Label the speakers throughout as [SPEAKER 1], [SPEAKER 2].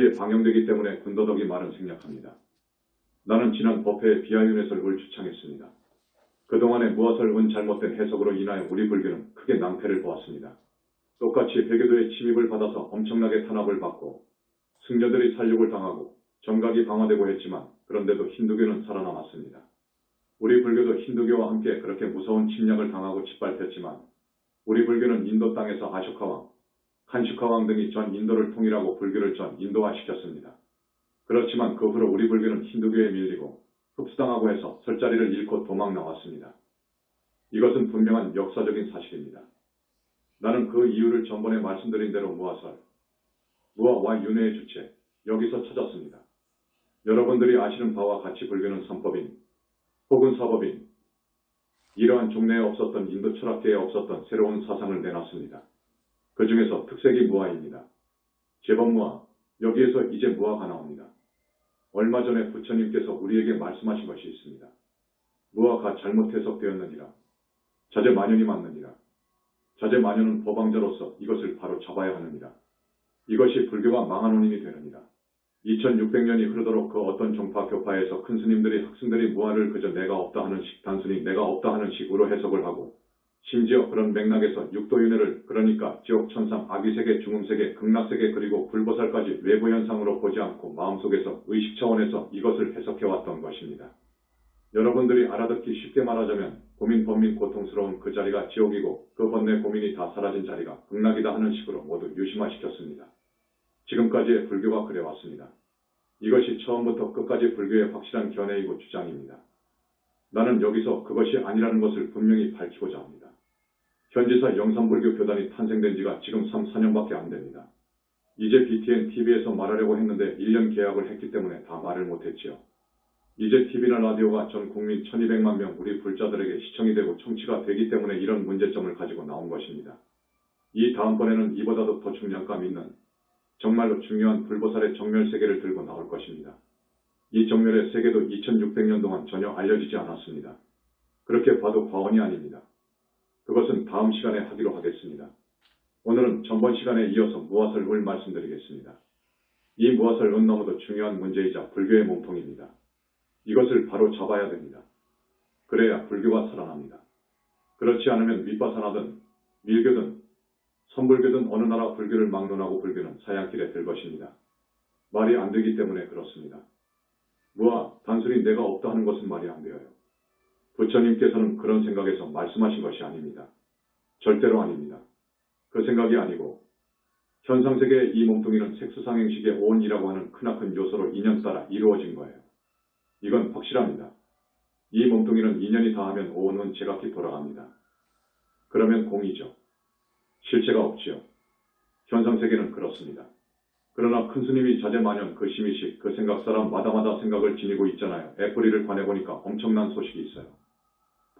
[SPEAKER 1] TV에 방영되기 때문에 군더더기 말은 생략합니다. 나는 지난 법회에 비하윤 해설을 주창했습니다. 그동안의 무화설은 잘못된 해석으로 인하여 우리 불교는 크게 낭패를 보았습니다. 똑같이 회교도의 침입을 받아서 엄청나게 탄압을 받고 승려들이 살육을 당하고 정각이 강화되고 했지만 그런데도 힌두교는 살아남았습니다. 우리 불교도 힌두교와 함께 그렇게 무서운 침략을 당하고 짓밟혔지만 우리 불교는 인도 땅에서 아쇼카왕, 칸슈카왕 등이 전 인도를 통일하고 불교를 전 인도화시켰습니다. 그렇지만 그 후로 우리 불교는 힌두교에 밀리고 흡수당하고 해서 설 자리를 잃고 도망 나왔습니다. 이것은 분명한 역사적인 사실입니다. 나는 그 이유를 전번에 말씀드린 대로 무화설, 무화와 윤회의 주체, 여기서 찾았습니다. 여러분들이 아시는 바와 같이 불교는 삼법인 혹은 사법인, 이러한 종래에 없었던 인도 철학계에 없었던 새로운 사상을 내놨습니다. 그 중에서 특색이 무화입니다. 제법 무화, 여기에서 이제 무화가 나옵니다. 얼마 전에 부처님께서 우리에게 말씀하신 것이 있습니다. 무화가 잘못 해석되었느니라. 자제만연이 맞느니라. 자제만연은 법왕자로서 이것을 바로 잡아야 하느니라. 이것이 불교가 망한 원인이 되느니라. 2600년이 흐르도록 그 어떤 종파 교파에서 큰 스님들이 학생들이 무화를 그저 내가 없다 하는 식, 단순히 내가 없다 하는 식으로 해석을 하고 심지어 그런 맥락에서 육도윤회를 그러니까 지옥, 천상, 아귀세계, 중음세계, 극락세계 그리고 불보살까지 외부 현상으로 보지 않고 마음속에서 의식 차원에서 이것을 해석해왔던 것입니다. 여러분들이 알아듣기 쉽게 말하자면 고민, 번민, 고통스러운 그 자리가 지옥이고 그 번뇌 고민이 다 사라진 자리가 극락이다 하는 식으로 모두 유심화시켰습니다. 지금까지의 불교가 그래왔습니다. 이것이 처음부터 끝까지 불교의 확실한 견해이고 주장입니다. 나는 여기서 그것이 아니라는 것을 분명히 밝히고자 합니다. 현지사 영산불교 교단이 탄생된 지가 지금 3, 4년밖에 안 됩니다. 이제 BTN TV에서 말하려고 했는데 1년 계약을 했기 때문에 다 말을 못했지요. 이제 TV나 라디오가 전 국민 1200만 명 우리 불자들에게 시청이 되고 청취가 되기 때문에 이런 문제점을 가지고 나온 것입니다. 이 다음번에는 이보다도 더 중량감 있는 정말로 중요한 불보살의 정멸세계를 들고 나올 것입니다. 이 정멸의 세계도 2600년 동안 전혀 알려지지 않았습니다. 그렇게 봐도 과언이 아닙니다. 그것은 다음 시간에 하기로 하겠습니다. 오늘은 전번 시간에 이어서 무화설을 말씀드리겠습니다. 이 무화설은 너무도 중요한 문제이자 불교의 몸통입니다. 이것을 바로 잡아야 됩니다. 그래야 불교가 살아납니다. 그렇지 않으면 윗바사나든 밀교든 선불교든 어느 나라 불교를 막론하고 불교는 사양길에 들 것입니다. 말이 안 되기 때문에 그렇습니다. 무화, 단순히 내가 없다 하는 것은 말이 안 되어요. 부처님께서는 그런 생각에서 말씀하신 것이 아닙니다. 절대로 아닙니다. 그 생각이 아니고 현상세계의 이 몸뚱이는 색수상행식의 오온이라고 하는 크나큰 요소로 인연 따라 이루어진 거예요. 이건 확실합니다. 이 몸뚱이는 인연이 닿으면 오온은 제각기 돌아갑니다. 그러면 공이죠. 실체가 없지요. 현상세계는 그렇습니다. 그러나 큰 스님이 자제만연 그 심의식 그 생각사람 마다마다 생각을 지니고 있잖아요. 애뿌리를 관해보니까 엄청난 소식이 있어요.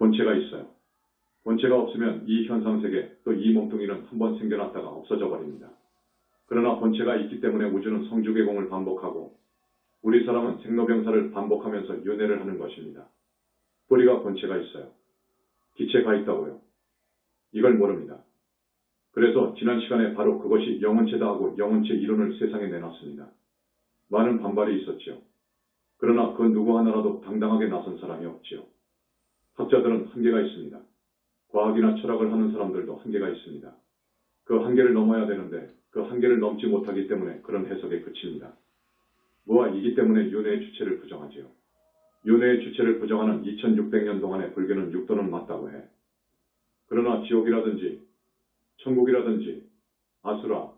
[SPEAKER 1] 본체가 있어요. 본체가 없으면 이 현상세계 또 이 몸뚱이는 한번 생겨났다가 없어져 버립니다. 그러나 본체가 있기 때문에 우주는 성주개공을 반복하고 우리 사람은 생로병사를 반복하면서 윤회를 하는 것입니다. 뿌리가 본체가 있어요. 기체가 있다고요. 이걸 모릅니다. 그래서 지난 시간에 바로 그것이 영혼체다 하고 영혼체 이론을 세상에 내놨습니다. 많은 반발이 있었지요. 그러나 그 누구 하나라도 당당하게 나선 사람이 없지요. 학자들은 한계가 있습니다. 과학이나 철학을 하는 사람들도 한계가 있습니다. 그 한계를 넘어야 되는데 그 한계를 넘지 못하기 때문에 그런 해석에 그칩니다. 무아이기 때문에 윤회의 주체를 부정하지요. 윤회의 주체를 부정하는 2600년 동안의 불교는 육도는 맞다고 해. 그러나 지옥이라든지 천국이라든지 아수라,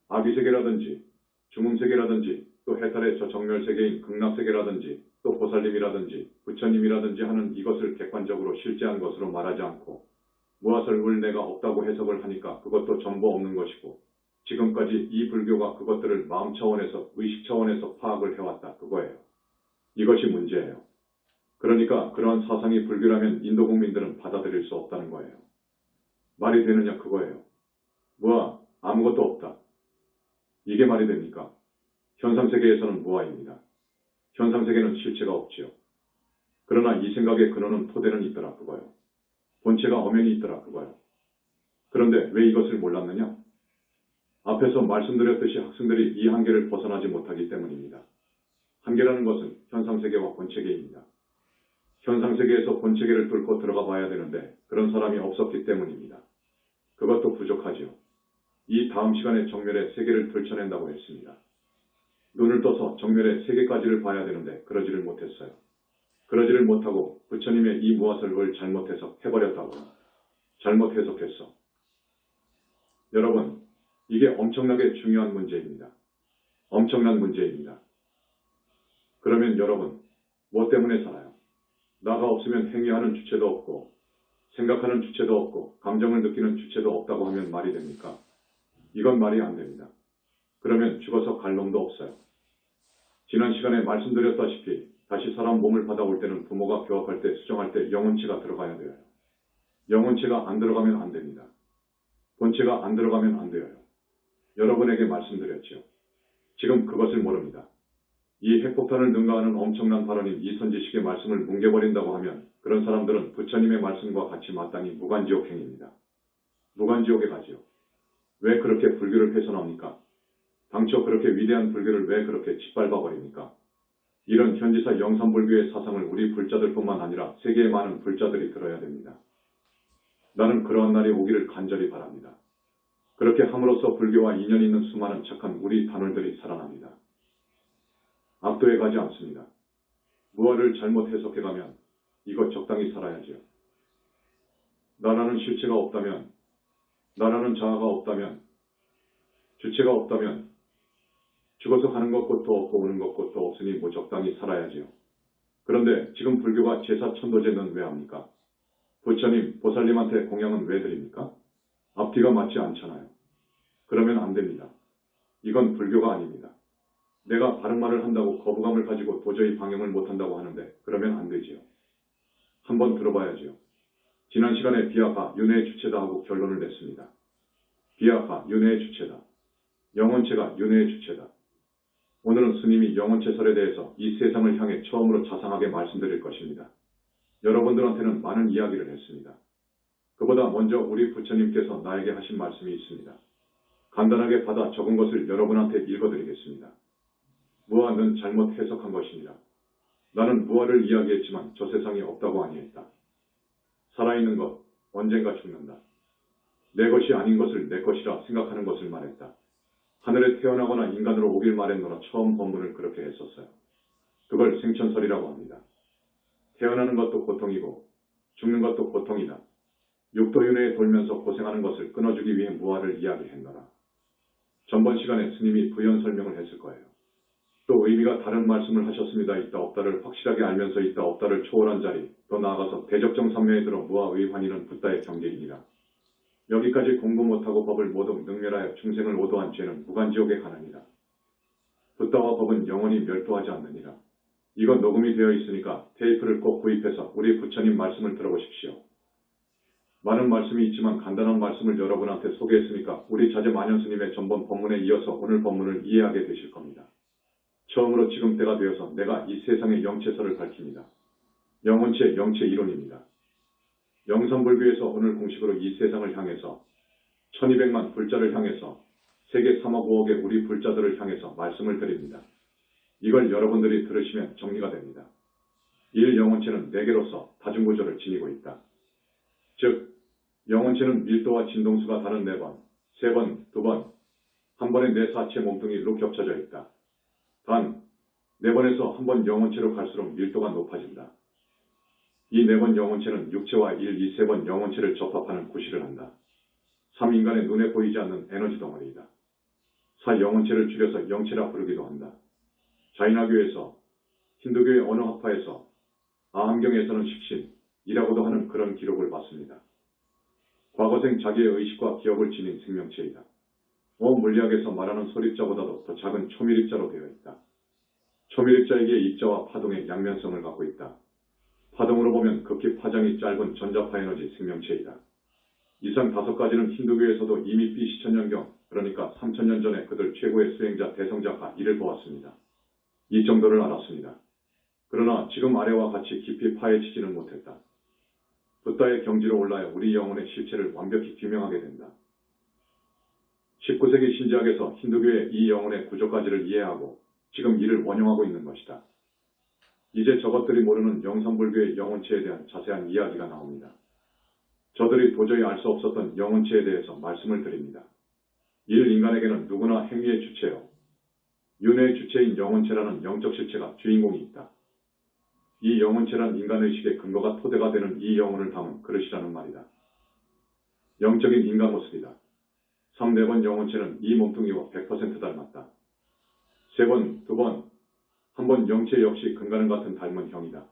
[SPEAKER 1] 아비세계라든지 중음세계라든지 또 해탈의 저 정멸세계인 극락세계라든지 또 보살님이라든지 부처님이라든지 하는 이것을 객관적으로 실제한 것으로 말하지 않고 무화설을 내가 없다고 해석을 하니까 그것도 전부 없는 것이고 지금까지 이 불교가 그것들을 마음 차원에서 의식 차원에서 파악을 해왔다 그거예요. 이것이 문제예요. 그러니까 그러한 사상이 불교라면 인도 국민들은 받아들일 수 없다는 거예요. 말이 되느냐 그거예요. 무아, 아무것도 없다. 이게 말이 됩니까? 현상세계에서는 무아입니다. 현상세계는 실체가 없지요. 그러나 이 생각의 근원은 토대는 있더라 그거예요. 본체가 엄연히 있더라 그거예요. 그런데 왜 이것을 몰랐느냐? 앞에서 말씀드렸듯이 학생들이 이 한계를 벗어나지 못하기 때문입니다. 한계라는 것은 현상세계와 본체계입니다. 현상세계에서 본체계를 뚫고 들어가 봐야 되는데 그런 사람이 없었기 때문입니다. 그것도 부족하지요. 이 다음 시간에 정멸의 세계를 들춰낸다고 했습니다. 눈을 떠서 정멸의 세계까지를 봐야 되는데 그러지를 못했어요. 그러지를 못하고 부처님의 이 무화설을 잘못 해석해버렸다고요. 잘못 해석했어. 여러분, 이게 엄청나게 중요한 문제입니다. 엄청난 문제입니다. 그러면 여러분, 뭐 때문에 살아요? 나가 없으면 행위하는 주체도 없고 생각하는 주체도 없고 감정을 느끼는 주체도 없다고 하면 말이 됩니까? 이건 말이 안 됩니다. 그러면 죽어서 갈 놈도 없어요. 지난 시간에 말씀드렸다시피 다시 사람 몸을 받아올 때는 부모가 교합할 때 수정할 때 영혼체가 들어가야 돼요. 영혼체가 안 들어가면 안 됩니다. 본체가 안 들어가면 안 돼요. 여러분에게 말씀드렸죠. 지금 그것을 모릅니다. 이 핵폭탄을 능가하는 엄청난 발언인 이선지식의 말씀을 뭉개버린다고 하면 그런 사람들은 부처님의 말씀과 같이 마땅히 무간지옥행입니다. 무간지옥에 가지요. 왜 그렇게 불교를 훼손합니까? 당초 그렇게 위대한 불교를 왜 그렇게 짓밟아버립니까? 이런 현지사 영산불교의 사상을 우리 불자들뿐만 아니라 세계의 많은 불자들이 들어야 됩니다. 나는 그러한 날이 오기를 간절히 바랍니다. 그렇게 함으로써 불교와 인연 있는 수많은 착한 우리 단월들이 살아납니다. 악도에 가지 않습니다. 무엇을 잘못 해석해가면 이것 적당히 살아야지요. 나라는 실체가 없다면, 나라는 자아가 없다면, 주체가 없다면 죽어서 가는 것것도 없고 오는 것것도 없으니 뭐 적당히 살아야지요. 그런데 지금 불교가 제사 천도제는 왜 합니까? 부처님, 보살님한테 공양은 왜 드립니까? 앞뒤가 맞지 않잖아요. 그러면 안 됩니다. 이건 불교가 아닙니다. 내가 바른 말을 한다고 거부감을 가지고 도저히 방영을 못한다고 하는데 그러면 안 되지요. 한번 들어봐야지요. 지난 시간에 비아가 윤회의 주체다 하고 결론을 냈습니다. 비아가 윤회의 주체다. 영혼체가 윤회의 주체다. 오늘은 스님이 영혼체설에 대해서 이 세상을 향해 처음으로 자상하게 말씀드릴 것입니다. 여러분들한테는 많은 이야기를 했습니다. 그보다 먼저 우리 부처님께서 나에게 하신 말씀이 있습니다. 간단하게 받아 적은 것을 여러분한테 읽어드리겠습니다. 무아는 잘못 해석한 것입니다. 나는 무아를 이야기했지만 저 세상에 없다고 아니했다. 살아있는 것, 언젠가 죽는다. 내 것이 아닌 것을 내 것이라 생각하는 것을 말했다. 하늘에 태어나거나 인간으로 오길 말했노라 처음 본문을 그렇게 했었어요. 그걸 생천설이라고 합니다. 태어나는 것도 고통이고 죽는 것도 고통이다. 육도윤회에 돌면서 고생하는 것을 끊어주기 위해 무아를 이야기했노라. 전번 시간에 스님이 부연 설명을 했을 거예요. 또 의미가 다른 말씀을 하셨습니다. 있다 없다를 확실하게 알면서 있다 없다를 초월한 자리, 더 나아가서 대적정 삼매에 들어 무아의 환희는 붓다의 경계이니라. 여기까지 공부 못하고 법을 모두 능멸하여 중생을 오도한 죄는 무간지옥에 가느니라. 붓다와 법은 영원히 멸도하지 않느니라. 이건 녹음이 되어 있으니까 테이프를 꼭 구입해서 우리 부처님 말씀을 들어보십시오. 많은 말씀이 있지만 간단한 말씀을 여러분한테 소개했으니까 우리 자제 만연스님의 전번 법문에 이어서 오늘 법문을 이해하게 되실 겁니다. 처음으로 지금 때가 되어서 내가 이 세상의 영체설을 밝힙니다. 영혼체, 영체 이론입니다. 영산불교에서 오늘 공식으로 이 세상을 향해서 1200만 불자를 향해서 세계 3억 5억의 우리 불자들을 향해서 말씀을 드립니다. 이걸 여러분들이 들으시면 정리가 됩니다. 1. 영혼체는 4개로서 다중구조를 지니고 있다. 즉, 영혼체는 밀도와 진동수가 다른 4번, 3번, 2번, 한 번에 내 사체 몸뚱이로 겹쳐져 있다. 단, 4번에서 한 번 영혼체로 갈수록 밀도가 높아진다. 이 4번 영혼체는 육체와 1, 2, 3번 영혼체를 접합하는 구실을 한다. 3. 인간의 눈에 보이지 않는 에너지 덩어리이다. 4. 영혼체를 줄여서 영체라 부르기도 한다. 자이나교에서, 힌두교의 어느 학파에서, 아함경에서는 식신이라고도 하는 그런 기록을 봤습니다. 과거생 자기의 의식과 기억을 지닌 생명체이다. 물리학에서 말하는 소립자보다도 더 작은 초미립자로 되어 있다. 초미립자에게 입자와 파동의 양면성을 갖고 있다. 파동으로 보면 극히 파장이 짧은 전자파 에너지 생명체이다. 이상 5가지는 힌두교에서도 이미 B1000년경, 그러니까 3000년 전에 그들 최고의 수행자 대성자가 이를 보았습니다. 이 정도를 알았습니다. 그러나 지금 아래와 같이 깊이 파헤치지는 못했다. 붓다의 경지로 올라야 우리 영혼의 실체를 완벽히 규명하게 된다. 19세기 신지학에서 힌두교의 이 영혼의 구조까지를 이해하고 지금 이를 원용하고 있는 것이다. 이제 저것들이 모르는 영산불교의 영혼체에 대한 자세한 이야기가 나옵니다. 저들이 도저히 알 수 없었던 영혼체에 대해서 말씀을 드립니다. 인간에게는 누구나 행위의 주체요. 윤회의 주체인 영혼체라는 영적 실체가 주인공이 있다. 이 영혼체란 인간의식의 근거가 토대가 되는 이 영혼을 담은 그릇이라는 말이다. 영적인 인간 모습이다. 3, 4번 영혼체는 이 몸뚱이와 100% 닮았다. 3번, 2번, 한 번 영체 역시 근간은 같은 닮은 형이다.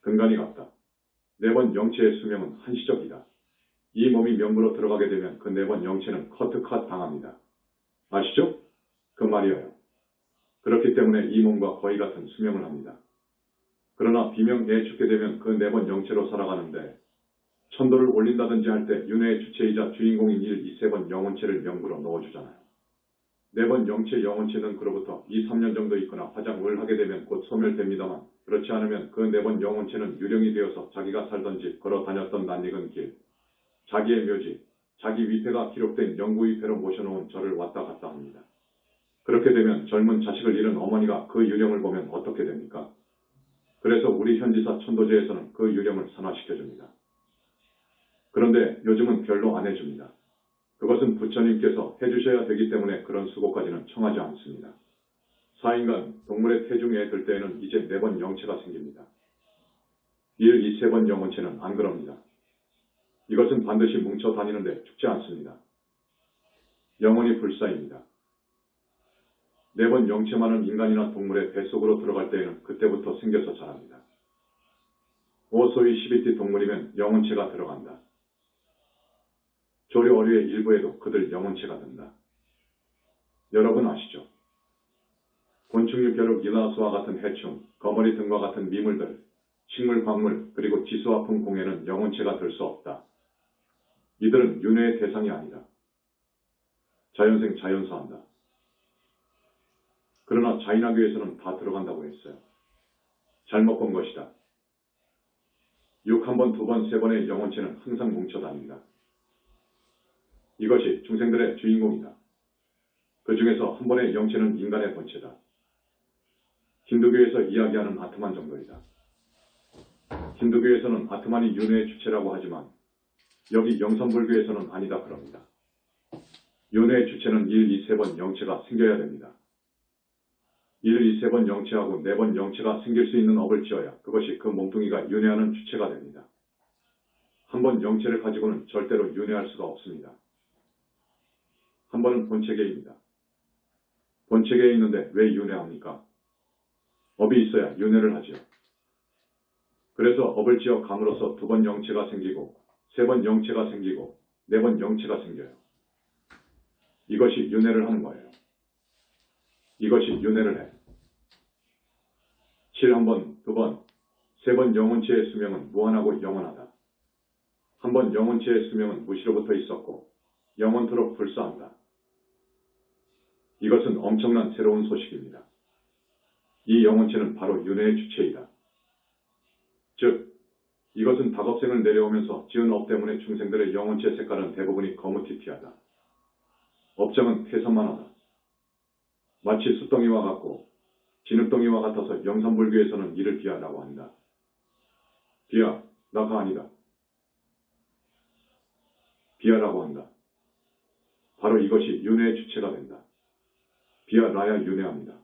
[SPEAKER 1] 근간이 같다. 4번 영체의 수명은 한시적이다. 이 몸이 명부로 들어가게 되면 그 4번 영체는 커트컷 당합니다. 아시죠? 그 말이에요. 그렇기 때문에 이 몸과 거의 같은 수명을 합니다. 그러나 비명에 죽게 되면 그 4번 영체로 살아가는데 천도를 올린다든지 할 때 윤회의 주체이자 주인공인 1, 2, 3번 영혼체를 명부로 넣어주잖아요. 4번 영체 영혼체는 그로부터 2, 3년 정도 있거나 화장을 하게 되면 곧 소멸됩니다만 그렇지 않으면 그 4번 영혼체는 유령이 되어서 자기가 살던 집, 걸어 다녔던 낯익은 길, 자기의 묘지, 자기 위패가 기록된 영구 위패로 모셔놓은 절을 왔다 갔다 합니다. 그렇게 되면 젊은 자식을 잃은 어머니가 그 유령을 보면 어떻게 됩니까? 그래서 우리 현지사 천도제에서는 그 유령을 산화시켜줍니다. 그런데 요즘은 별로 안 해줍니다. 그것은 부처님께서 해주셔야 되기 때문에 그런 수고까지는 청하지 않습니다. 사인간, 동물의 태중에 들 때에는 이제 4번 영체가 생깁니다. 1, 2, 3번 영혼체는 안 그럽니다. 이것은 반드시 뭉쳐 다니는데 죽지 않습니다. 영혼이 불사입니다. 4번 영체만은 인간이나 동물의 뱃속으로 들어갈 때에는 그때부터 생겨서 자랍니다. 소위 12띠 동물이면 영혼체가 들어간다. 조류 어류의 일부에도 그들 영혼체가 든다. 여러분 아시죠? 곤충류 벼룩 일라수와 같은 해충, 거머리 등과 같은 미물들, 식물, 광물, 그리고 지수아품 공에는 영혼체가 들 수 없다. 이들은 윤회의 대상이 아니다. 자연생 자연사한다. 그러나 자인학교에서는 다 들어간다고 했어요. 잘못 본 것이다. 6, 1번, 2번, 3번의 영혼체는 항상 뭉쳐 다닌다. 이것이 중생들의 주인공이다. 그 중에서 한 번의 영체는 인간의 본체다. 힌두교에서 이야기하는 아트만 정도이다. 힌두교에서는 아트만이 윤회의 주체라고 하지만 여기 영산불교에서는 아니다 그럽니다. 윤회의 주체는 1, 2, 3번 영체가 생겨야 됩니다. 1, 2, 3번 영체하고 4번 영체가 생길 수 있는 업을 지어야 그것이 그 몸뚱이가 윤회하는 주체가 됩니다. 한 번 영체를 가지고는 절대로 윤회할 수가 없습니다. 한 번은 본체계입니다. 본체계에 있는데 왜 윤회합니까? 업이 있어야 윤회를 하지요. 그래서 업을 지어 감으로써 2번 영체가 생기고 3번 영체가 생기고 4번 영체가 생겨요. 이것이 윤회를 하는 거예요. 이것이 윤회를 해. 7, 1번, 2번, 3번 영혼체의 수명은 무한하고 영원하다. 한 번 영혼체의 수명은 무시로부터 있었고 영원토록 불사한다. 이것은 엄청난 새로운 소식입니다. 이 영혼체는 바로 윤회의 주체이다. 즉, 이것은 닭업생을 내려오면서 지은 업 때문에 중생들의 영혼체 색깔은 대부분이 거무튀튀하다. 업장은 태산만 하다. 마치 숫덩이와 같고 진흙덩이와 같아서 영산불교에서는 이를 비하라고 한다. 비하, 나가 아니다. 비하라고 한다. 바로 이것이 윤회의 주체가 된다. 비하라야 윤회합니다.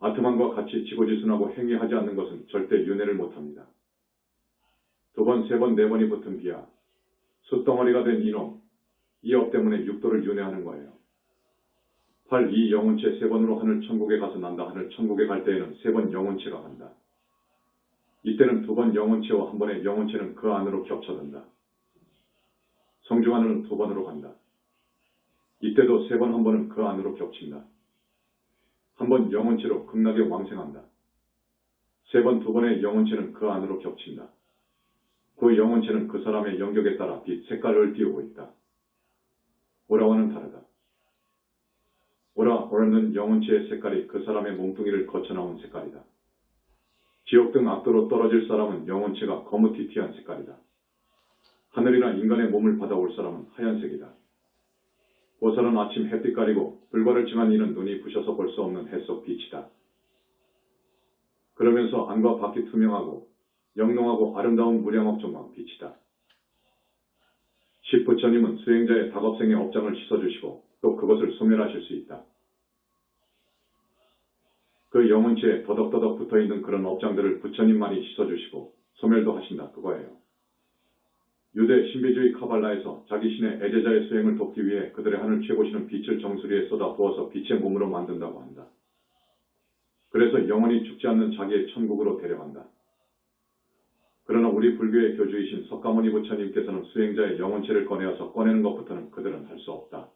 [SPEAKER 1] 아트만과 같이 지고지순하고 행위하지 않는 것은 절대 윤회를 못합니다. 2번, 3번, 4번이 붙은 비하, 숫덩어리가 된 이놈, 이 업 때문에 육도를 윤회하는 거예요. 8, 이 영혼체 3번으로 하늘 천국에 가서 난다. 하늘 천국에 갈 때에는 3번 영혼체가 간다. 이때는 2번 영혼체와 한 번의 영혼체는 그 안으로 겹쳐든다. 성중하늘은 2번으로 간다. 이때도 3번 한 번은 그 안으로 겹친다. 한 번 영혼체로 극락에 왕생한다. 3번 2번의 영혼체는 그 안으로 겹친다. 그 영혼체는 그 사람의 영격에 따라 빛, 색깔을 띄우고 있다. 오라와는 다르다. 오라는 영혼체의 색깔이 그 사람의 몸뚱이를 거쳐 나온 색깔이다. 지옥 등 악도로 떨어질 사람은 영혼체가 거무튀튀한 색깔이다. 하늘이나 인간의 몸을 받아올 사람은 하얀색이다. 보살은 아침 햇빛 가리고 불과를 징한 이는 눈이 부셔서 볼 수 없는 햇속 빛이다. 그러면서 안과 밖이 투명하고 영롱하고 아름다운 무량업종만 빛이다. 십부처님은 수행자의 다겁생의 업장을 씻어주시고 또 그것을 소멸하실 수 있다. 그 영혼체에 더덕더덕 붙어있는 그런 업장들을 부처님만이 씻어주시고 소멸도 하신다 그거예요. 유대 신비주의 카발라에서 자기 신의 애제자의 수행을 돕기 위해 그들의 하늘 최고신은 빛을 정수리에 쏟아 부어서 빛의 몸으로 만든다고 한다. 그래서 영원히 죽지 않는 자기의 천국으로 데려간다. 그러나 우리 불교의 교주이신 석가모니 부처님께서는 수행자의 영혼체를 꺼내는 것부터는 그들은 할 수 없다.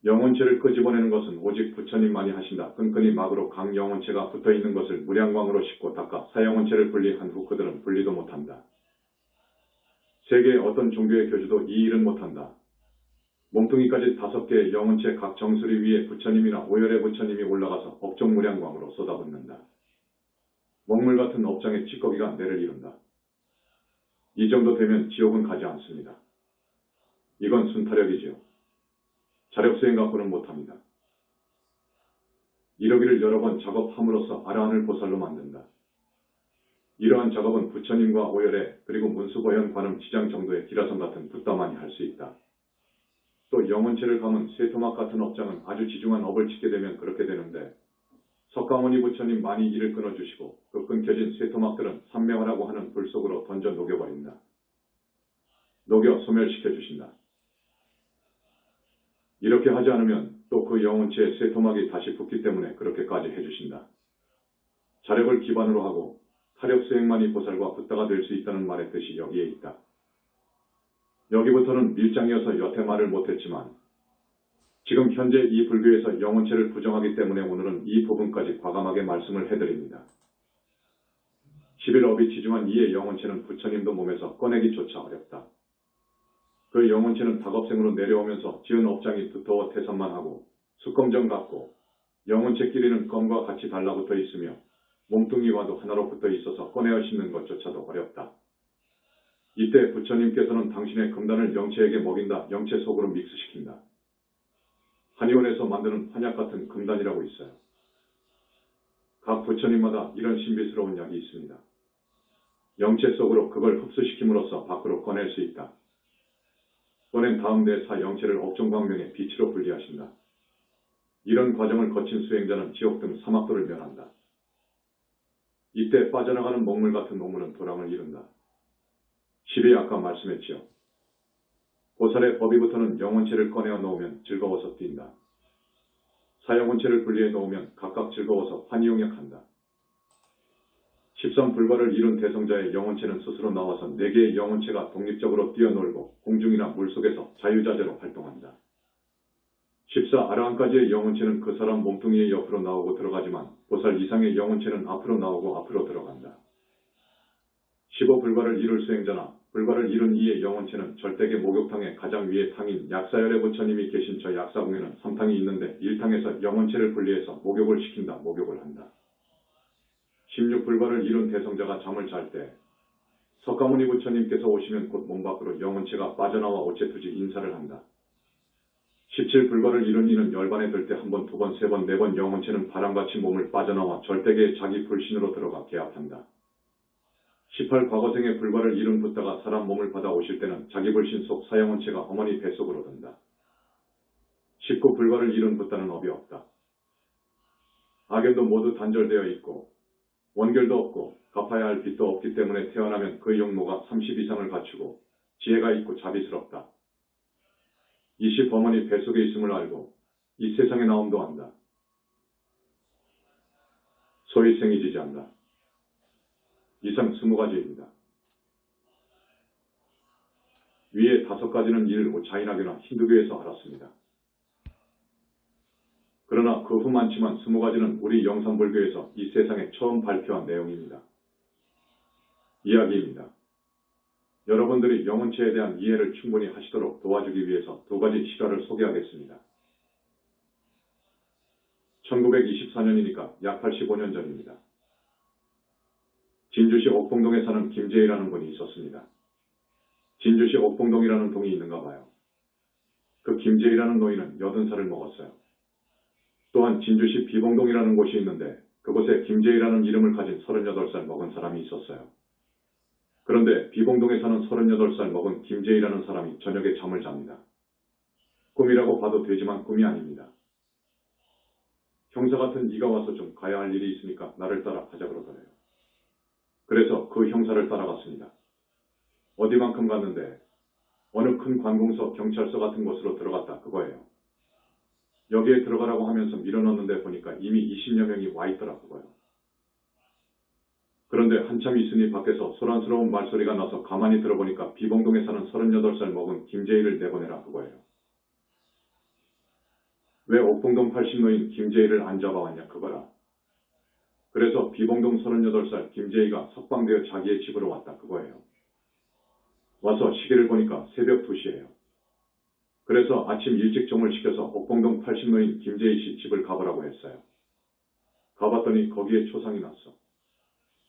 [SPEAKER 1] 영혼체를 끄집어내는 것은 오직 부처님만이 하신다. 끈끈이 막으로 강 영혼체가 붙어있는 것을 무량광으로 씻고 닦아 사영혼체를 분리한 후 그들은 분리도 못한다. 세계의 어떤 종교의 교주도 이 일은 못한다. 몸뚱이까지 5개의 영혼체 각 정수리 위에 부처님이나 오열의 부처님이 올라가서 업종 무량광으로 쏟아붓는다. 먹물 같은 업장의 찌꺼기가 내를 이룬다. 이 정도 되면 지옥은 가지 않습니다. 이건 순타력이지요. 자력수행 갖고는 못합니다. 이러기를 여러 번 작업함으로써 아라한을 보살로 만든다. 이러한 작업은 부처님과 오열의 그리고 문수보현 관음 지장 정도의 기라성 같은 붓다만이 할 수 있다. 또 영혼체를 감은 쇠토막 같은 업장은 아주 지중한 업을 짓게 되면 그렇게 되는데 석가모니 부처님 많이 이를 끊어주시고 그 끊겨진 쇠토막들은 삼명하라고 하는 불 속으로 던져 녹여버린다. 녹여 소멸시켜 주신다. 이렇게 하지 않으면 또 그 영혼체의 쇠토막이 다시 붙기 때문에 그렇게까지 해주신다. 자력을 기반으로 하고 타력 수행만이 보살과 붓다가 될 수 있다는 말의 뜻이 여기에 있다. 여기부터는 밀장이어서 여태 말을 못했지만 지금 현재 이 불교에서 영혼체를 부정하기 때문에 오늘은 이 부분까지 과감하게 말씀을 해드립니다. 11업이 지중한 이의 영혼체는 부처님도 몸에서 꺼내기조차 어렵다. 그 영혼체는 닭업생으로 내려오면서 지은 업장이 두터워 태산만 하고 수검정 같고 영혼체 끼리는 껌과 같이 달라붙어 있으며 몸뚱이와도 하나로 붙어 있어서 꺼내어 씻는 것조차도 어렵다. 이때 부처님께서는 당신의 금단을 영체에게 먹인다. 영체 속으로 믹스시킨다. 한의원에서 만드는 한약 같은 금단이라고 있어요. 각 부처님마다 이런 신비스러운 약이 있습니다. 영체 속으로 그걸 흡수시킴으로써 밖으로 꺼낼 수 있다. 꺼낸 다음 내 사 영체를 업종광명의 빛으로 분리하신다. 이런 과정을 거친 수행자는 지옥 등 사막도를 면한다. 이때 빠져나가는 먹물 같은 오물은 도랑을 이룬다. 10이 아까 말씀했지요. 보살의 법위부터는 영혼체를 꺼내어 놓으면 즐거워서 뛴다. 사영혼체를 분리해 놓으면 각각 즐거워서 환희용역한다. 13불과를 이룬 대성자의 영혼체는 스스로 나와서 4개의 영혼체가 독립적으로 뛰어놀고 공중이나 물속에서 자유자재로 활동한다. 14 아라한까지의 영혼체는 그 사람 몸뚱이의 옆으로 나오고 들어가지만 보살 이상의 영혼체는 앞으로 나오고 앞으로 들어간다. 15불과를 이룰 수행자나 불과를 이룬 이의 영혼체는 절대계 목욕탕의 가장 위의 탕인 약사열의 부처님이 계신 저 약사궁에는 3탕이 있는데 1탕에서 영혼체를 분리해서 목욕을 시킨다. 목욕을 한다. 16불과를 이룬 대성자가 잠을 잘 때 석가모니 부처님께서 오시면 곧 몸 밖으로 영혼체가 빠져나와 오체투지 인사를 한다. 17불과를 이룬 이는 열반에 들 때 1번, 2번, 3번, 4번 영혼체는 바람같이 몸을 빠져나와 절대계의 자기 불신으로 들어가 개합한다. 18 과거생의 불과를 이룬 붓다가 사람 몸을 받아 오실 때는 자기 불신 속 사영혼체가 어머니 뱃속으로 든다. 19 불과를 이룬 붓다는 업이 없다. 악연도 모두 단절되어 있고 원결도 없고 갚아야 할 빚도 없기 때문에 태어나면 그 용모가 30 이상을 갖추고 지혜가 있고 자비스럽다. 20 어머니 뱃속에 있음을 알고 이 세상에 나옴도 안다. 소위 생이지지한다. 이상 20가지입니다. 위에 5가지는 이를 자인학교나 힌두교에서 알았습니다. 그러나 그 후 많지만 20가지는 우리 영산불교에서 이 세상에 처음 발표한 내용입니다. 이야기입니다. 여러분들이 영혼체에 대한 이해를 충분히 하시도록 도와주기 위해서 2가지 실화를 소개하겠습니다. 1924년이니까 약 85년 전입니다. 진주시 옥봉동에 사는 김재희라는 분이 있었습니다. 진주시 옥봉동이라는 동이 있는가 봐요. 그 김재희라는 노인은 80살을 먹었어요. 또한 진주시 비봉동이라는 곳이 있는데 그곳에 김재희라는 이름을 가진 38살 먹은 사람이 있었어요. 그런데 비봉동에 사는 38살 먹은 김재희라는 사람이 저녁에 잠을 잡니다. 꿈이라고 봐도 되지만 꿈이 아닙니다. 형사 같은 이가 와서 좀 가야 할 일이 있으니까 나를 따라 가자 그러더래요. 그래서 그 형사를 따라갔습니다. 어디만큼 갔는데 어느 큰 관공서 경찰서 같은 곳으로 들어갔다 그거예요. 여기에 들어가라고 하면서 밀어넣는데 보니까 이미 20여 명이 와 있더라 그거예요. 그런데 한참 있으니 밖에서 소란스러운 말소리가 나서 가만히 들어보니까 비봉동에 사는 38살 먹은 김재희를 내보내라 그거예요. 왜 옥봉동 80노인 김재희를 안 잡아왔냐 그거라. 그래서 비봉동 38살 김재희가 석방되어 자기의 집으로 왔다 그거예요. 와서 시계를 보니까 새벽 2시예요. 그래서 아침 일찍 종을 시켜서 옥봉동 80노인 김재희 씨 집을 가보라고 했어요. 가봤더니 거기에 초상이 났어.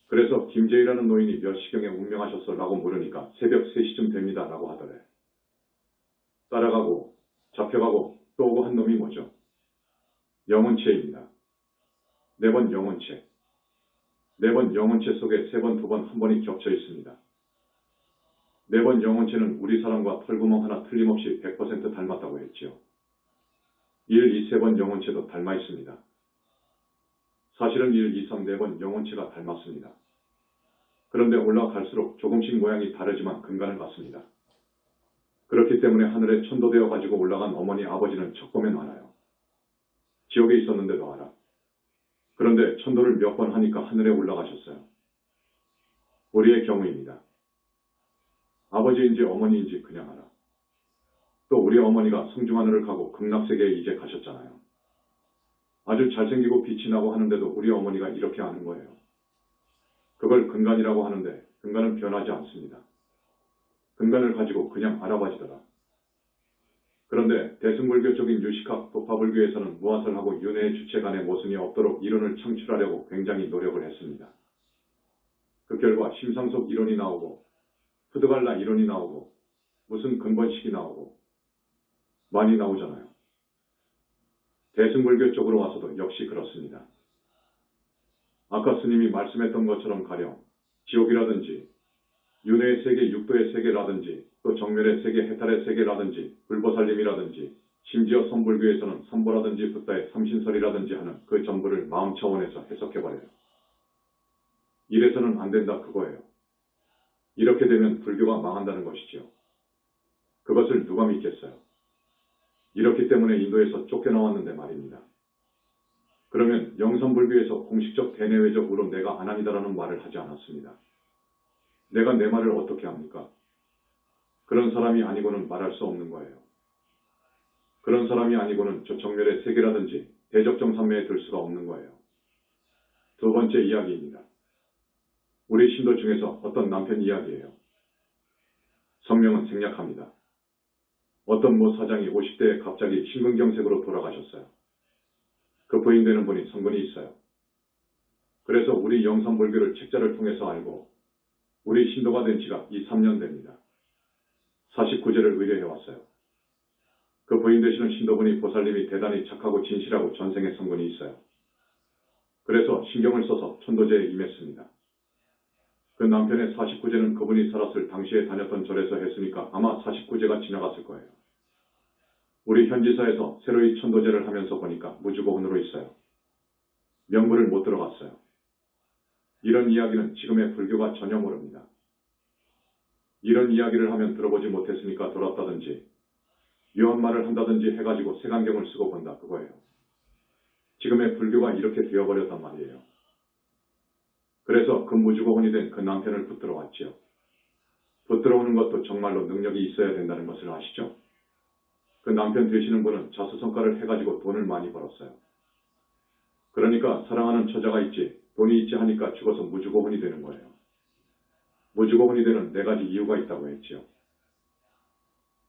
[SPEAKER 1] 그래서 김재희라는 노인이 몇 시경에 운명하셨어? 라고 물으니까 새벽 3시쯤 됩니다. 라고 하더래. 따라가고 잡혀가고 또 오고 한 놈이 뭐죠? 영혼체입니다. 4번 영혼체. 4번 영혼체 속에 3번, 2번, 1번이 겹쳐 있습니다. 4번 영혼체는 우리 사람과 털구멍 하나 틀림없이 100% 닮았다고 했지요. 1, 2, 3번 영혼체도 닮아 있습니다. 사실은 1, 2, 3, 4번 영혼체가 닮았습니다. 그런데 올라갈수록 조금씩 모양이 다르지만 근간은 같습니다. 그렇기 때문에 하늘에 천도되어 가지고 올라간 어머니 아버지는 척 보면 알아요. 지옥에 있었는데도 알아. 그런데 천도를 몇 번 하니까 하늘에 올라가셨어요. 우리의 경우입니다. 아버지인지 어머니인지 그냥 알아. 또 우리 어머니가 성중하늘을 가고 극락세계에 이제 가셨잖아요. 아주 잘생기고 빛이 나고 하는데도 우리 어머니가 이렇게 아는 거예요. 그걸 근간이라고 하는데 근간은 변하지 않습니다. 근간을 가지고 그냥 알아봐지더라. 그런데 대승불교 쪽인 유식학 도파불교에서는 무아설하고 윤회의 주체 간의 모순이 없도록 이론을 창출하려고 굉장히 노력을 했습니다. 그 결과 심상속 이론이 나오고 푸드갈라 이론이 나오고 무슨 근본식이 나오고 많이 나오잖아요. 대승불교 쪽으로 와서도 역시 그렇습니다. 아까 스님이 말씀했던 것처럼 가령 지옥이라든지 윤회의 세계, 육도의 세계라든지 또 정멸의 세계, 해탈의 세계라든지 불보살림이라든지 심지어 선불교에서는 삼보라든지 붓다의 삼신설이라든지 하는 그 전부를 마음 차원에서 해석해버려요. 이래서는 안 된다 그거예요. 이렇게 되면 불교가 망한다는 것이지요. 그것을 누가 믿겠어요. 이렇기 때문에 인도에서 쫓겨나왔는데 말입니다. 그러면 영선불교에서 공식적 대내외적으로 내가 아남이다라는 말을 하지 않았습니다. 내가 내 말을 어떻게 합니까? 그런 사람이 아니고는 말할 수 없는 거예요. 그런 사람이 아니고는 저 정멸의 세계라든지 대적정산매에 들 수가 없는 거예요. 두 번째 이야기입니다. 우리 신도 중에서 어떤 남편 이야기예요. 성명은 생략합니다. 어떤 모 사장이 50대에 갑자기 심근경색으로 돌아가셨어요. 그 부인 되는 분이 성분이 있어요. 그래서 우리 영산불교를 책자를 통해서 알고 우리 신도가 된 지가 3년 됩니다. 49제를 의뢰해왔어요. 그 부인 되시는 신도분이 보살님이 대단히 착하고 진실하고 전생의 성분이 있어요. 그래서 신경을 써서 천도제에 임했습니다. 그 남편의 49제는 그분이 살았을 당시에 다녔던 절에서 했으니까 아마 49제가 지나갔을 거예요. 우리 현지사에서 새로이 천도제를 하면서 보니까 무주고혼으로 있어요. 명부를 못 들어갔어요. 이런 이야기는 지금의 불교가 전혀 모릅니다. 이런 이야기를 하면 들어보지 못했으니까 돌았다든지 묘한 말을 한다든지 해가지고 색안경을 쓰고 본다 그거예요. 지금의 불교가 이렇게 되어버렸단 말이에요. 그래서 그 무주고혼이 된 그 남편을 붙들어 왔지요. 붙들어 오는 것도 정말로 능력이 있어야 된다는 것을 아시죠? 그 남편 되시는 분은 자수성가를 해가지고 돈을 많이 벌었어요. 그러니까 사랑하는 처자가 있지 돈이 있지 하니까 죽어서 무주고혼이 되는 거예요. 무주고혼이 되는 4가지 이유가 있다고 했지요.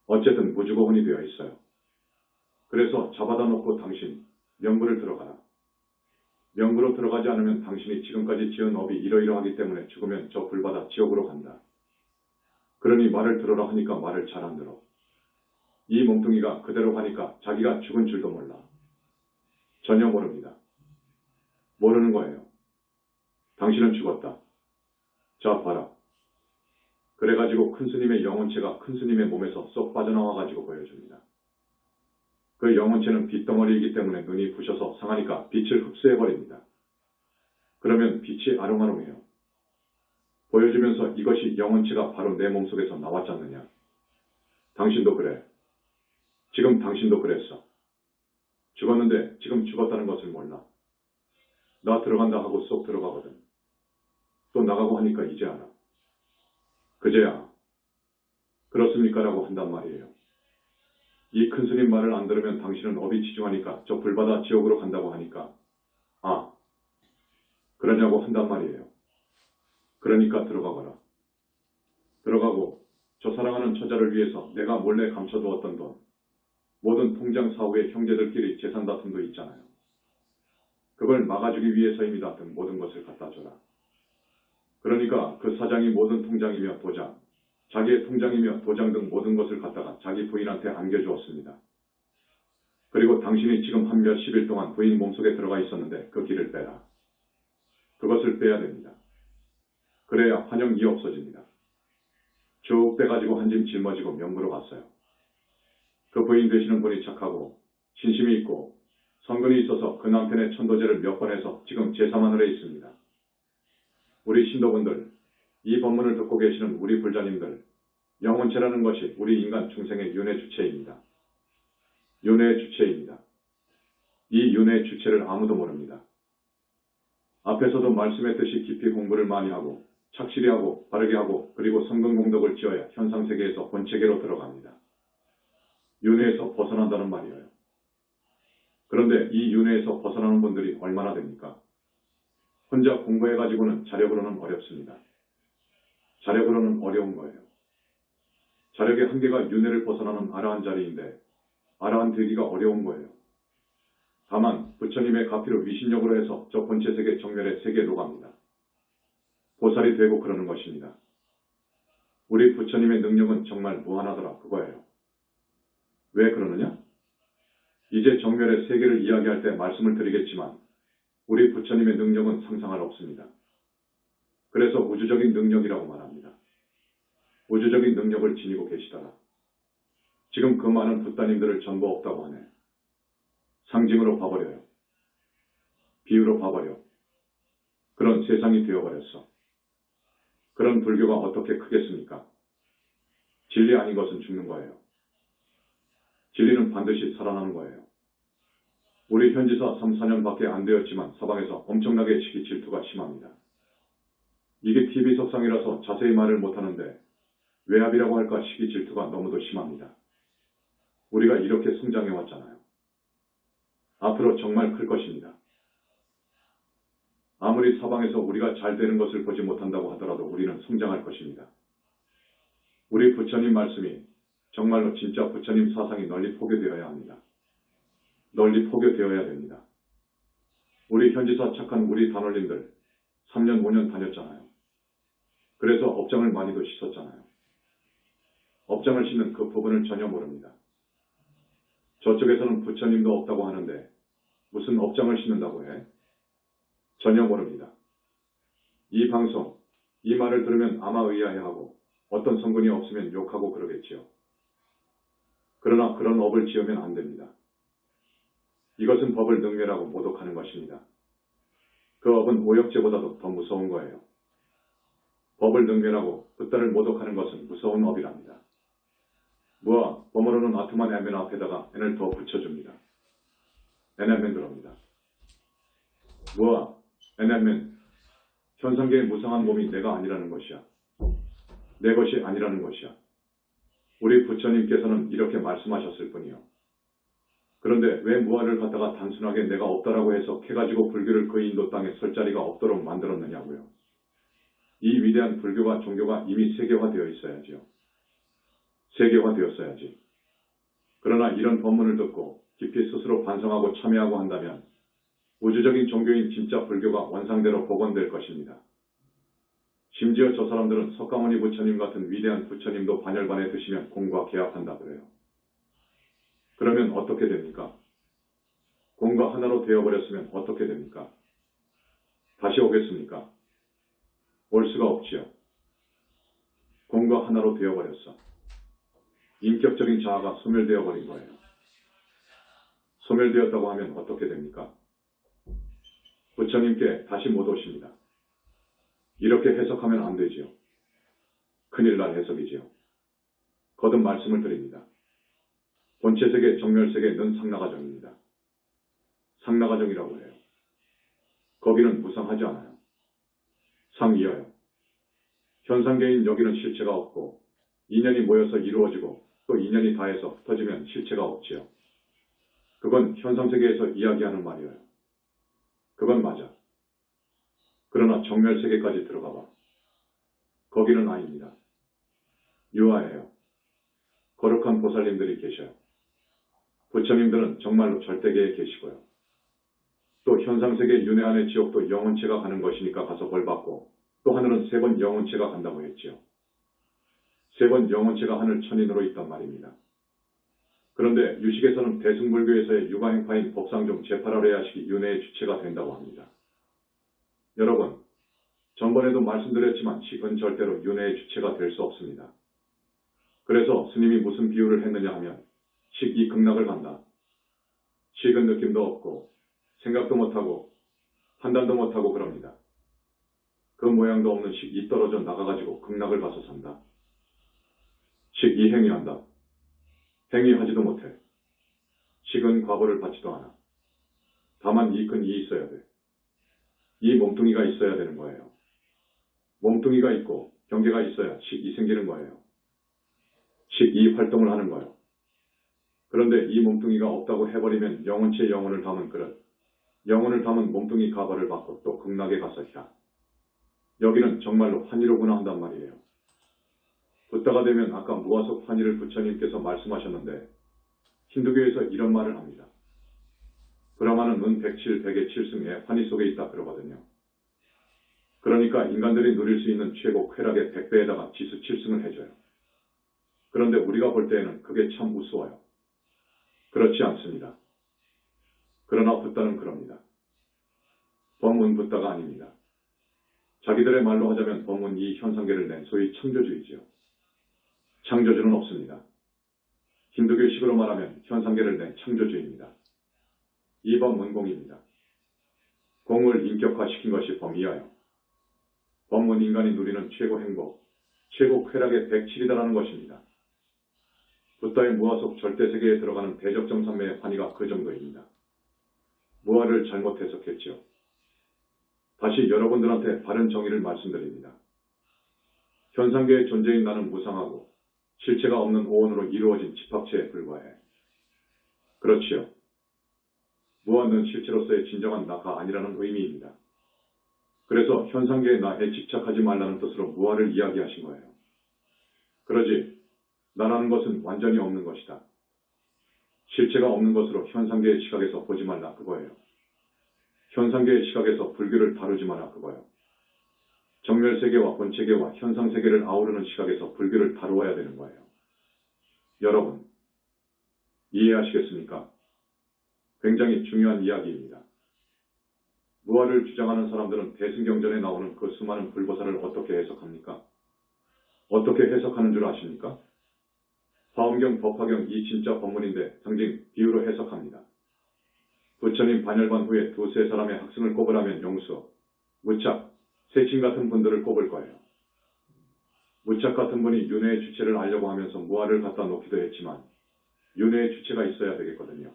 [SPEAKER 1] 어쨌든 무주고혼이 되어 있어요. 그래서 잡아다 놓고 당신 명부를 들어가라. 명부로 들어가지 않으면 당신이 지금까지 지은 업이 이러이러하기 때문에 죽으면 저 불받아 지옥으로 간다. 그러니 말을 들어라 하니까 말을 잘 안 들어. 이 몽둥이가 그대로 하니까 자기가 죽은 줄도 몰라. 전혀 모릅니다. 모르는 거예요. 당신은 죽었다. 자, 봐라. 그래가지고 큰 스님의 영혼체가 큰 스님의 몸에서 쏙 빠져나와가지고 보여줍니다. 그 영혼체는 빛덩어리이기 때문에 눈이 부셔서 상하니까 빛을 흡수해버립니다. 그러면 빛이 아롱아롱해요. 보여주면서 이것이 영혼체가 바로 내 몸속에서 나왔지 않느냐. 당신도 그래. 지금 당신도 그랬어. 죽었는데 지금 죽었다는 것을 몰라. 나 들어간다 하고 쏙 들어가거든. 또 나가고 하니까 이제 알아. 그제야 그렇습니까? 라고 한단 말이에요. 이 큰 스님 말을 안 들으면 당신은 업이 치중하니까 저 불바다 지옥으로 간다고 하니까 아, 그러냐고 한단 말이에요. 그러니까 들어가거라. 들어가고 저 사랑하는 처자를 위해서 내가 몰래 감춰두었던 돈, 모든 통장 사후에 형제들끼리 재산 다툼도 있잖아요. 그걸 막아주기 위해서입니다. 등 모든 것을 갖다 줘라. 그러니까 그 사장이 모든 통장이며 도장, 자기의 통장이며 도장 등 모든 것을 갖다가 자기 부인한테 안겨주었습니다. 그리고 당신이 지금 한 몇십 일 동안 부인 몸속에 들어가 있었는데 그 길을 빼라. 그것을 빼야 됩니다. 그래야 환영이 없어집니다. 쭉 빼가지고 한 짐 짊어지고 명부로 갔어요. 그 부인 되시는 분이 착하고 신심이 있고 성근이 있어서 그 남편의 천도제를 몇 번 해서 지금 제3하늘에 있습니다. 우리 신도분들, 이 법문을 듣고 계시는 우리 불자님들, 영혼체라는 것이 우리 인간 중생의 윤회 주체입니다. 윤회 주체입니다. 이 윤회 주체를 아무도 모릅니다. 앞에서도 말씀했듯이 깊이 공부를 많이 하고 착실히 하고 바르게 하고 그리고 성근공덕을 지어야 현상세계에서 본체계로 들어갑니다. 윤회에서 벗어난다는 말이에요. 그런데 이 윤회에서 벗어나는 분들이 얼마나 됩니까? 혼자 공부해가지고는 자력으로는 어렵습니다. 자력으로는 어려운 거예요. 자력의 한계가 윤회를 벗어나는 아라한 자리인데 아라한 되기가 어려운 거예요. 다만 부처님의 가피로 위신력으로 해서 저 본체 세계 정멸의 세계로 갑니다. 보살이 되고 그러는 것입니다. 우리 부처님의 능력은 정말 무한하더라 그거예요. 왜 그러느냐? 이제 정멸의 세계를 이야기할 때 말씀을 드리겠지만 우리 부처님의 능력은 상상할 없습니다. 그래서 우주적인 능력이라고 말합니다. 우주적인 능력을 지니고 계시더라. 지금 그 많은 붓다님들을 전부 없다고 하네. 상징으로 봐버려요. 비유로 봐버려. 그런 세상이 되어버렸어. 그런 불교가 어떻게 크겠습니까? 진리 아닌 것은 죽는 거예요. 진리는 반드시 살아나는 거예요. 우리 현지사 3, 4년밖에 안 되었지만 서방에서 엄청나게 시기 질투가 심합니다. 이게 TV 석상이라서 자세히 말을 못하는데 외압이라고 할까 시기 질투가 너무도 심합니다. 우리가 이렇게 성장해왔잖아요. 앞으로 정말 클 것입니다. 아무리 서방에서 우리가 잘 되는 것을 보지 못한다고 하더라도 우리는 성장할 것입니다. 우리 부처님 말씀이 정말로 진짜 부처님 사상이 널리 포교되어야 합니다. 널리 포교되어야 됩니다. 우리 현지사 착한 우리 단원님들 3년 5년 다녔잖아요. 그래서 업장을 많이도 씻었잖아요. 업장을 씻는 그 부분을 전혀 모릅니다. 저쪽에서는 부처님도 없다고 하는데 무슨 업장을 씻는다고 해? 전혀 모릅니다. 이 방송, 이 말을 들으면 아마 의아해하고 어떤 성분이 없으면 욕하고 그러겠지요. 그러나 그런 업을 지으면 안 됩니다. 이것은 법을 능멸하고 모독하는 것입니다. 그 업은 오역죄보다도 더 무서운 거예요. 법을 능멸하고 붓다를 모독하는 것은 무서운 업이랍니다. 무아, 범어로는 아트만 에멘 앞에다가 n을 더 붙여줍니다. 에멘멘 들어옵니다. 무아, 에멘멘, 현상계의 무상한 몸이 내가 아니라는 것이야. 내 것이 아니라는 것이야. 우리 부처님께서는 이렇게 말씀하셨을 뿐이요. 그런데 왜 무아를 갖다가 단순하게 내가 없다라고 해서 캐가지고 불교를 그 인도 땅에 설 자리가 없도록 만들었느냐고요. 이 위대한 불교가 종교가 이미 세계화되어 있어야지요. 세계화되었어야지. 그러나 이런 법문을 듣고 깊이 스스로 반성하고 참여하고 한다면 우주적인 종교인 진짜 불교가 원상대로 복원될 것입니다. 심지어 저 사람들은 석가모니 부처님 같은 위대한 부처님도 반열반에 드시면 공과 계약한다 그래요. 그러면 어떻게 됩니까? 공과 하나로 되어버렸으면 어떻게 됩니까? 다시 오겠습니까? 올 수가 없지요. 공과 하나로 되어버렸어. 인격적인 자아가 소멸되어 버린 거예요. 소멸되었다고 하면 어떻게 됩니까? 부처님께 다시 못 오십니다. 이렇게 해석하면 안 되지요. 큰일 날 해석이지요. 거듭 말씀을 드립니다. 본체세계, 정멸세계는 상나가정입니다. 상나가정이라고 해요. 거기는 무상하지 않아요. 상이어요. 현상계인 여기는 실체가 없고 인연이 모여서 이루어지고 또 인연이 다해서 흩어지면 실체가 없지요. 그건 현상세계에서 이야기하는 말이에요. 그건 맞아. 그러나 정멸세계까지 들어가 봐. 거기는 아닙니다. 유아예요. 거룩한 보살님들이 계셔요. 부처님들은 정말로 절대계에 계시고요. 또 현상세계 윤회 안의 지옥도 영혼체가 가는 것이니까 가서 벌받고 또 하늘은 3번 영혼체가 간다고 했지요. 3번 영혼체가 하늘 천인으로 있단 말입니다. 그런데 유식에서는 대승불교에서의 육아행파인 법상중 제8아래야식이 윤회의 주체가 된다고 합니다. 여러분, 전번에도 말씀드렸지만 식은 절대로 윤회의 주체가 될 수 없습니다. 그래서 스님이 무슨 비유를 했느냐 하면 식이 극락을 간다. 식은 느낌도 없고 생각도 못하고 판단도 못하고 그럽니다. 그 모양도 없는 식이 떨어져 나가가지고 극락을 가서 산다. 식이 행위한다. 행위하지도 못해. 식은 과보를 받지도 않아. 다만 이 큰 이 있어야 돼. 이 몸뚱이가 있어야 되는 거예요. 몸뚱이가 있고 경계가 있어야 식이 생기는 거예요. 식이 활동을 하는 거예요. 그런데 이 몸뚱이가 없다고 해버리면 영혼체 영혼을 담은 그릇, 영혼을 담은 몸뚱이 가벌을 받고 또 극락에 가서 야. 여기는 정말로 환희로구나 한단 말이에요. 붓다가 되면 아까 무화속 환희를 부처님께서 말씀하셨는데 힌두교에서 이런 말을 합니다. 브라마는 은 107, 100의 7승에 환희 속에 있다 그러거든요. 그러니까 인간들이 누릴 수 있는 최고 쾌락의 100배에다가 지수 7승을 해줘요. 그런데 우리가 볼 때에는 그게 참 우스워요. 그렇지 않습니다. 그러나 붓다는 그럽니다. 범은 붓다가 아닙니다. 자기들의 말로 하자면 범은 이 현상계를 낸 소위 창조주이지요. 창조주는 없습니다. 힌두교식으로 말하면 현상계를 낸 창조주입니다. 이 범은 공입니다. 공을 인격화시킨 것이 범이어요. 범은 인간이 누리는 최고 행복, 최고 쾌락의 107이다라는 것입니다. 붓다의 무화 속 절대세계에 들어가는 대적정삼매의 환희가 그 정도입니다. 무화를 잘못 해석했지요. 다시 여러분들한테 바른 정의를 말씀드립니다. 현상계의 존재인 나는 무상하고 실체가 없는 오온으로 이루어진 집합체에 불과해. 그렇지요. 무한은 실체로서의 진정한 나가 아니라는 의미입니다. 그래서 현상계의 나에 집착하지 말라는 뜻으로 무아를 이야기하신 거예요. 그러지 나라는 것은 완전히 없는 것이다. 실체가 없는 것으로 현상계의 시각에서 보지 말라 그거예요. 현상계의 시각에서 불교를 다루지 마라 그거예요. 정멸세계와 본체계와 현상세계를 아우르는 시각에서 불교를 다루어야 되는 거예요. 여러분, 이해하시겠습니까? 굉장히 중요한 이야기입니다. 무아를 주장하는 사람들은 대승경전에 나오는 그 수많은 불보살을 어떻게 해석합니까? 어떻게 해석하는 줄 아십니까? 화엄경, 법화경 이 진짜 법문인데 상징, 비유로 해석합니다. 부처님 반열반 후에 두세 사람의 학생을 꼽으라면 용수, 무착, 세친 같은 분들을 꼽을 거예요. 무착 같은 분이 윤회의 주체를 알려고 하면서 무아를 갖다 놓기도 했지만 윤회의 주체가 있어야 되겠거든요.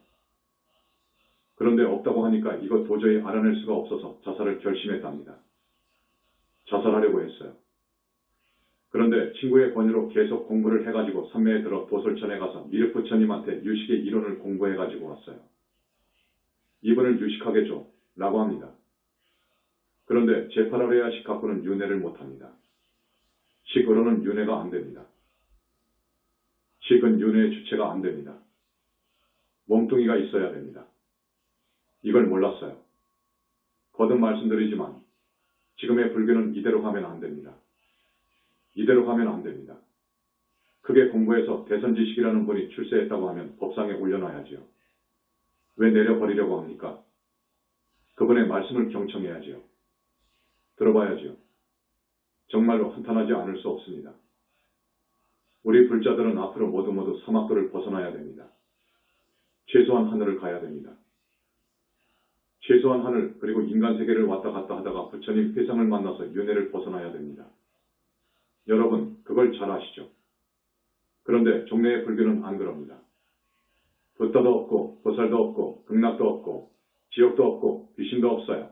[SPEAKER 1] 그런데 없다고 하니까 이거 도저히 알아낼 수가 없어서 자살을 결심했답니다. 자살하려고 했어요. 그런데 친구의 권유로 계속 공부를 해가지고 삼매에 들어 도솔천에 가서 미륵부처님한테 유식의 이론을 공부해가지고 왔어요. 이분을 유식하게 줘 라고 합니다. 그런데 제8아레야식 갖고는 윤회를 못합니다. 식으로는 윤회가 안됩니다. 식은 윤회의 주체가 안됩니다. 몸뚱이가 있어야 됩니다. 이걸 몰랐어요. 거듭 말씀드리지만 지금의 불교는 이대로 가면 안됩니다. 이대로 가면 안됩니다. 크게 공부해서 대선지식이라는 분이 출세했다고 하면 법상에 올려놔야지요. 왜 내려버리려고 합니까? 그분의 말씀을 경청해야지요. 들어봐야지요. 정말로 한탄하지 않을 수 없습니다. 우리 불자들은 앞으로 모두 사막도를 벗어나야 됩니다. 최소한 하늘을 가야 됩니다. 최소한 하늘 그리고 인간 세계를 왔다 갔다 하다가 부처님 회상을 만나서 윤회를 벗어나야 됩니다. 여러분 그걸 잘 아시죠? 그런데 종래의 불교는 안 그럽니다. 붓다도 없고 보살도 없고 극락도 없고 지옥도 없고 귀신도 없어요.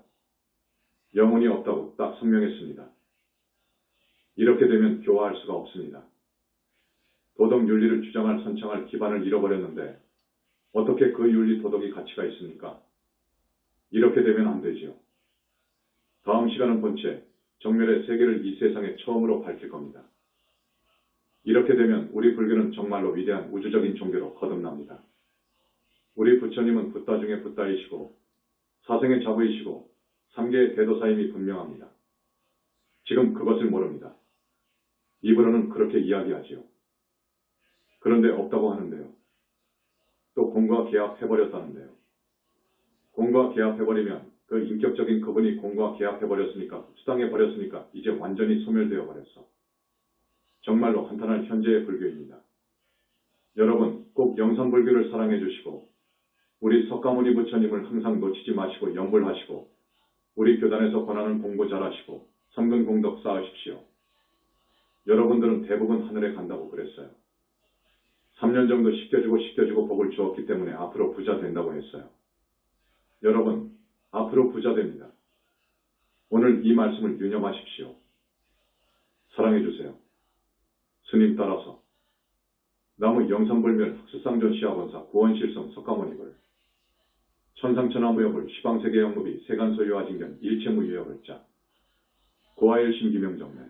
[SPEAKER 1] 영혼이 없다고 딱 설명했습니다. 이렇게 되면 교화할 수가 없습니다. 도덕 윤리를 주장할 선창할 기반을 잃어버렸는데 어떻게 그 윤리 도덕이 가치가 있습니까? 이렇게 되면 안 되지요. 다음 시간은 본체 정멸의 세계를 이 세상에 처음으로 밝힐 겁니다. 이렇게 되면 우리 불교는 정말로 위대한 우주적인 종교로 거듭납니다. 우리 부처님은 붓다 중에 붓다이시고 사생의 자부이시고 삼계의 대도사임이 분명합니다. 지금 그것을 모릅니다. 입으로는 그렇게 이야기하지요. 그런데 없다고 하는데요. 또 공과 계합해버렸다는데요. 공과 계합해버리면 그 인격적인 그분이 공과 계합해버렸으니까 수당해버렸으니까 이제 완전히 소멸되어 버렸어. 정말로 한탄할 현재의 불교입니다. 여러분 꼭 영산불교를 사랑해 주시고 우리 석가모니 부처님을 항상 놓치지 마시고 염불하시고 우리 교단에서 권하는 공부 잘하시고 삼근 공덕 쌓으십시오. 여러분들은 대부분 하늘에 간다고 그랬어요. 3년 정도 시켜주고 복을 주었기 때문에 앞으로 부자 된다고 했어요. 여러분 앞으로 부자 됩니다. 오늘 이 말씀을 유념하십시오. 사랑해 주세요. 스님 따라서 나무 영산불멸 흑수상전 시아본사 구원실성 석가모니불 천상천하무여불 시방세계영무비 세간소유아징견 일체무유여불자 고아일신 기명정매